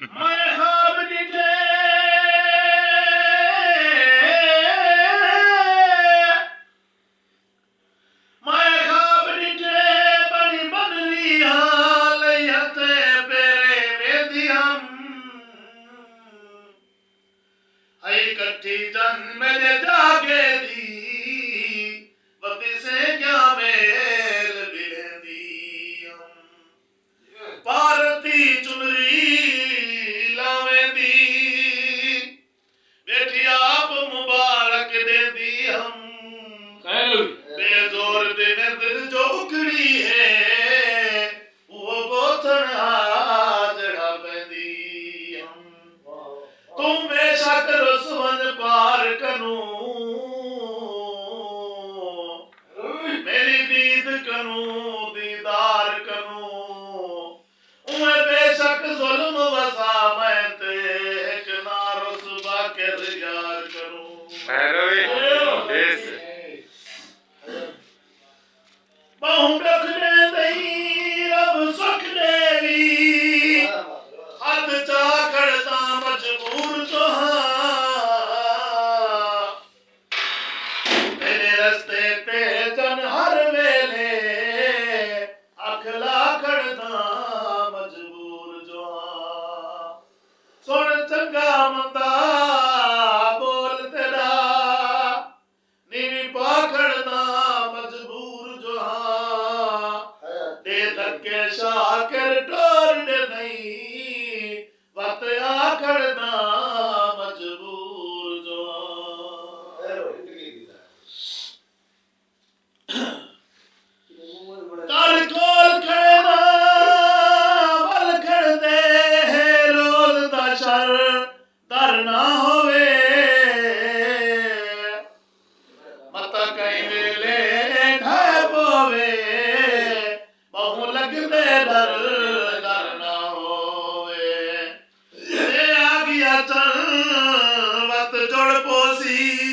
मैं ख्वाब डिठे मैं ख्वाब डिठे बनी बनरी हाल यते पेरे वेदी हम आई कट्ठी जन मेरे जागे दी वक्ति से क्या मेल बिलेंदी हम भारती चुनरी लावे दी बेटी आप मुबारक दे दी हम बेजोर दिन दिल जो उखड़ी है वो बोथन हाजड़ा पैदी हम तुम बेशक रसवन पार करूं मेरी दीद करूं दीदार करूं उमे बेशक जुल्म वसा मैं ते एक ना रुसवा कर यार करूं बहु रखने दई रब सुख देवी हथ चाखड़ता मजबूर तो हाँ तेरे रस्ते पे जन हर वेले अखला खड़ता मजबूर जो हाँ सुन चंगा मंदा बोल तेरा नीवी पाखड़ता मजबूर जो हाँ दे धक्के शाकर टोर दे नहीं वक्त आखड़ता मजबूर जो कर कोल खड़ना बल खड़ दे रोज दा शर दर ना होवे मत कई वेले ढह पोवे बहु लगदे दर दर ना होवे आ गया चल वत जोड़ पोसी